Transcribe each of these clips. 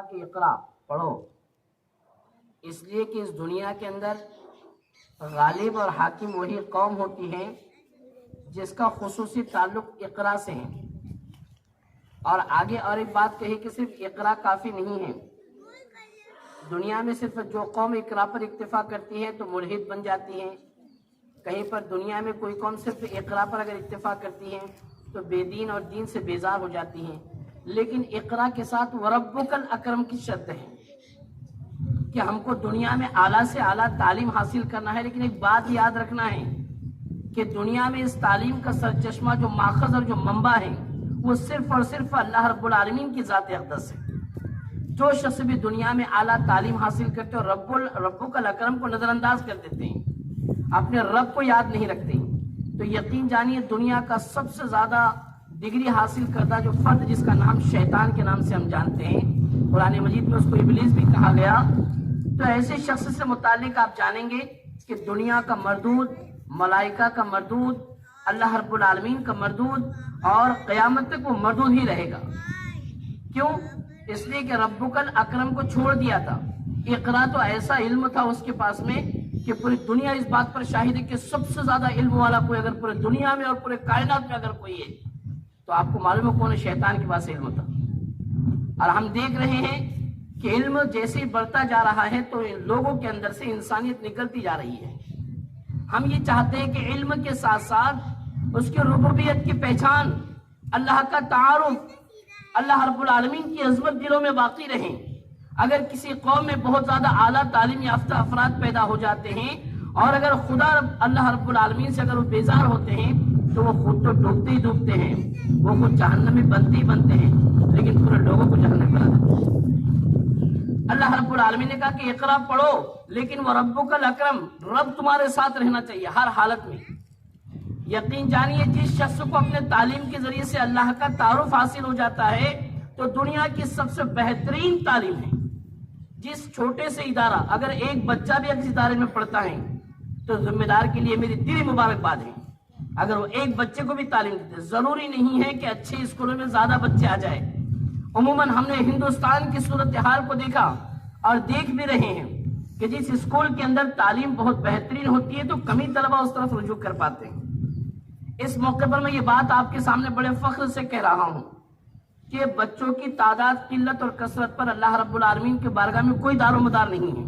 کہ اقرا پڑھو، اس لیے کہ اس دنیا کے اندر غالب اور حاکم وہی قوم ہوتی ہے جس کا خصوصی تعلق اقرا سے ہے۔ اور آگے اور ایک بات کہی کہ صرف اقرا کافی نہیں ہے، دنیا میں صرف جو قوم اقرا پر اکتفا کرتی ہے تو ملحد بن جاتی ہے، کہیں پر دنیا میں کوئی قوم صرف اقرا پر اگر اکتفا کرتی ہے تو بے دین اور دین سے بیزار ہو جاتی ہے۔ لیکن اقرا کے ساتھ وربک الاکرم کی شرط ہے کہ ہم کو دنیا میں اعلیٰ سے اعلیٰ تعلیم حاصل کرنا ہے، لیکن ایک بات یاد رکھنا ہے کہ دنیا میں اس تعلیم کا سرچشمہ جو ماخذ اور جو منبع ہے وہ صرف اور صرف اللہ رب العالمین کی ذات اقدس ہے۔ جو شخص بھی دنیا میں اعلیٰ تعلیم حاصل کرتے اور ربک الاکرم کو نظر انداز کر دیتے ہیں، اپنے رب کو یاد نہیں رکھتے، تو یقین جانیے دنیا کا سب سے زیادہ ڈگری حاصل کردہ جو فرد جس کا نام شیطان کے نام سے ہم جانتے ہیں، قرآن مجید میں اس کو ابلیس بھی کہا گیا، تو ایسے شخص سے متعلق آپ جانیں گے کہ دنیا کا مردود، ملائکہ کا مردود، اللہ رب العالمین کا مردود اور قیامت تک وہ مردود ہی رہے گا۔ کیوں؟ اس لیے کہ ربک الاکرم کو چھوڑ دیا تھا۔ اقرا تو ایسا علم تھا اس کے پاس میں کہ پوری دنیا اس بات پر شاہد ہے کہ سب سے زیادہ علم والا کوئی اگر پورے دنیا میں اور پورے کائنات میں اگر کوئی ہے تو آپ کو معلوم ہے کون ہے؟ شیطان کے پاس علم تھا۔ اور ہم دیکھ رہے ہیں کہ علم جیسے ہی بڑھتا جا رہا ہے تو لوگوں کے اندر سے انسانیت نکلتی جا رہی ہے۔ ہم یہ چاہتے ہیں کہ علم کے ساتھ ساتھ اس کی ربوبیت کی پہچان، اللہ کا تعارف، اللہ رب العالمین کی عظمت دلوں میں باقی رہیں۔ اگر کسی قوم میں بہت زیادہ اعلیٰ تعلیم یافتہ افراد پیدا ہو جاتے ہیں اور اگر خدا اللہ رب العالمین سے اگر وہ بیزار ہوتے ہیں تو وہ خود تو ڈوبتے ہی ڈوبتے ہیں، وہ خود جہنمی بنتے ہی بنتے ہیں، لیکن پورے لوگوں کو جہنم بنا دیتے ہیں۔ اللہ رب العالمین نے کہا کہ اقرا پڑھو، لیکن وہ ربک الاکرم، رب تمہارے ساتھ رہنا چاہیے ہر حالت میں۔ یقین جانیے جس شخص کو اپنے تعلیم کے ذریعے سے اللہ کا تعارف حاصل ہو جاتا ہے تو دنیا کی سب سے بہترین تعلیم ہے۔ جس چھوٹے سے ادارہ، اگر ایک بچہ بھی اس ادارے میں پڑھتا ہے تو ذمہ دار کے لیے میری دلی مبارکباد ہے۔ اگر وہ ایک بچے کو بھی تعلیم دیتے، ضروری نہیں ہے کہ اچھے اسکولوں میں زیادہ بچے آ جائے۔ عموماً ہم نے ہندوستان کی صورتحال کو دیکھا اور دیکھ بھی رہے ہیں کہ جس اسکول کے اندر تعلیم بہت بہترین ہوتی ہے تو کم ہی طلبہ اس طرف رجوع کر پاتے ہیں۔ اس موقع پر میں یہ بات آپ کے سامنے بڑے فخر سے کہہ رہا ہوں کہ بچوں کی تعداد، قلت اور کثرت پر اللہ رب العالمین کے بارگاہ میں کوئی دار و مدار نہیں ہے۔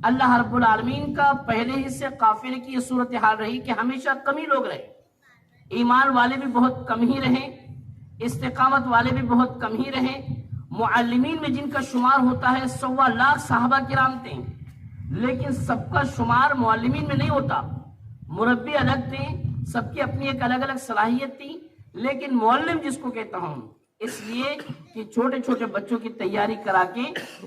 اللہ رب العالمین کا پہلے ہی سے قافلے کی یہ صورتحال رہی کہ ہمیشہ کم ہی لوگ رہے، ایمان والے بھی بہت کم ہی رہے، استقامت والے بھی بہت کم ہی رہے۔ معلمین میں جن کا شمار ہوتا ہے 1.25 لاکھ صحابہ کرام تھے، لیکن سب کا شمار معلمین میں نہیں ہوتا۔ مربی الگ تھے، سب کی اپنی ایک الگ الگ صلاحیت تھی، لیکن معلم جس کو کہتا ہوں اس لیے کہ چھوٹے چھوٹے بچوں کی تیاری کرا کے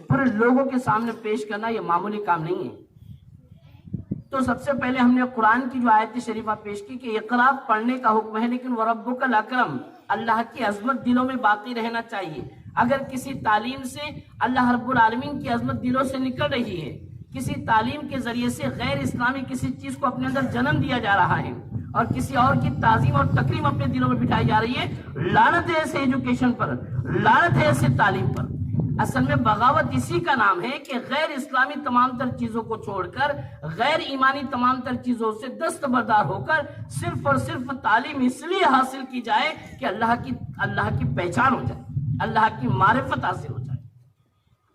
پورے لوگوں کے سامنے پیش کرنا یہ معمولی کام نہیں ہے۔ تو سب سے پہلے ہم نے قرآن کی جو آیت شریفہ پیش کی کہ اقرا پڑھنے کا حکم ہے، لیکن وربک الاکرم، اللہ کی عظمت دلوں میں باقی رہنا چاہیے۔ اگر کسی تعلیم سے اللہ رب العالمین کی عظمت دلوں سے نکل رہی ہے، کسی تعلیم کے ذریعے سے غیر اسلامی کسی چیز کو اپنے اندر جنم دیا جا رہا ہے اور کسی اور کی تعظیم اور تکریم اپنے دلوں میں بٹھائی جا رہی ہے، لعنت ہے ایسے ایجوکیشن پر، لعنت ہے ایسے تعلیم پر۔ اصل میں بغاوت اسی کا نام ہے کہ غیر اسلامی تمام تر چیزوں کو چھوڑ کر، غیر ایمانی تمام تر چیزوں سے دستبردار ہو کر صرف اور صرف تعلیم اس لیے حاصل کی جائے کہ اللہ کی پہچان ہو جائے، اللہ کی معرفت حاصل ہو جائے۔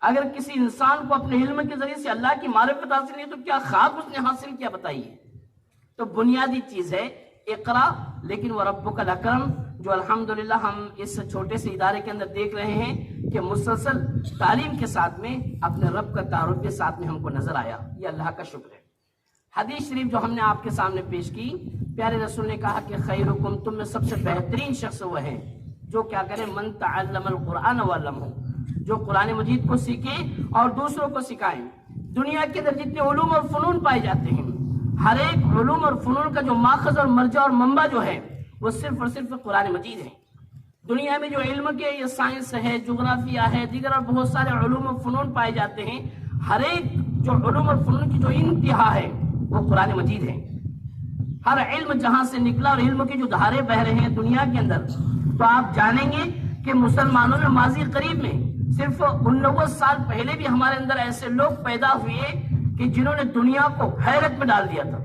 اگر کسی انسان کو اپنے علم کے ذریعے سے اللہ کی معرفت حاصل نہیں تو کیا خواب اس نے حاصل کیا بتائیے؟ تو بنیادی چیز ہے اقرا، لیکن وربک الاکرم، جو الحمدللہ ہم اس چھوٹے سے ادارے کے اندر دیکھ رہے ہیں کہ مسلسل تعلیم کے ساتھ میں اپنے رب کا تعارف کے ساتھ میں ہم کو نظر آیا، یہ اللہ کا شکر ہے۔ حدیث شریف جو ہم نے آپ کے سامنے پیش کی، پیارے رسول نے کہا کہ خیرکم، تم میں سب سے بہترین شخص وہ ہے جو کیا کرے، من تعلم القرآن وعلمہ، جو قرآن مجید کو سیکھیں اور دوسروں کو سکھائیں۔ دنیا کے اندر جتنے علوم اور فنون پائے جاتے ہیں، ہر ایک علوم اور فنون کا جو ماخذ اور مرجع اور منبع جو ہے وہ صرف اور صرف قرآن مجید ہے۔ دنیا میں جو علم کے یہ سائنس ہے، جغرافیہ ہے، دیگر اور بہت سارے علوم اور فنون پائے جاتے ہیں، ہر ایک جو علوم اور فنون کی جو انتہا ہے وہ قرآن مجید ہے۔ ہر علم جہاں سے نکلا اور علم کے جو دھارے بہ رہے ہیں دنیا کے اندر، تو آپ جانیں گے کہ مسلمانوں میں ماضی قریب میں صرف 89 سال پہلے بھی ہمارے اندر ایسے لوگ پیدا ہوئے کہ جنہوں نے دنیا کو حیرت میں ڈال دیا تھا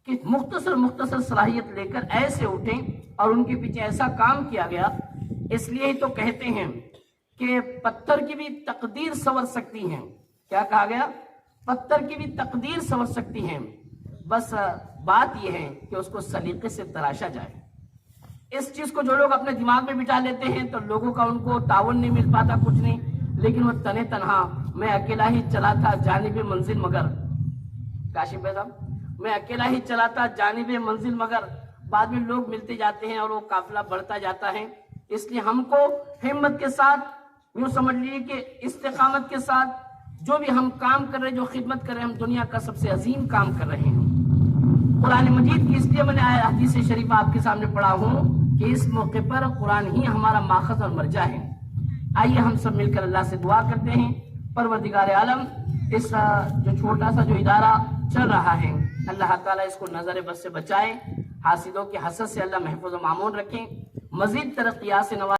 کہ مختصر صلاحیت لے کر ایسے اٹھیں اور ان کے پیچھے ایسا کام کیا گیا. اس لیے ہی تو کہتے ہیں کہ پتھر کی بھی تقدیر سنور سکتی ہیں. کیا کہا گیا؟ پتھر کی بھی تقدیر سنور سکتی ہیں، بس بات یہ ہے کہ اس کو سلیقے سے تراشا جائے. اس چیز کو جو لوگ اپنے دماغ میں بٹھا لیتے ہیں تو لوگوں کا ان کو تعاون نہیں مل پاتا، کچھ نہیں. لیکن وہ تنے تنہا میں اکیلا ہی چلا تھا جانب منزل مگر، کاشف بھائی صاحب، میں اکیلا ہی چلا تھا جانب منزل مگر، بعد میں لوگ ملتے جاتے ہیں اور وہ قافلہ بڑھتا جاتا ہے. اس لیے ہم کو ہمت کے ساتھ، یوں سمجھ لیجیے کہ استقامت کے ساتھ جو بھی ہم کام کر رہے ہیں، جو خدمت کر رہے ہیں، ہم دنیا کا سب سے عظیم کام کر رہے ہیں. قرآن مجید کی اس لیے میں نے حدیث شریف آپ کے سامنے پڑھا ہوں کہ اس موقع پر قرآن ہی ہمارا ماخذ اور مرجع ہے. آئیے ہم سب مل کر اللہ سے دعا کرتے ہیں، پروردگار عالم اس جو چھوٹا سا جو ادارہ چل رہا ہے، اللہ تعالیٰ اس کو نظر بد سے بچائے، حاسدوں کے حسد سے اللہ محفوظ و معمون رکھیں، مزید ترقیات سے نوازیں.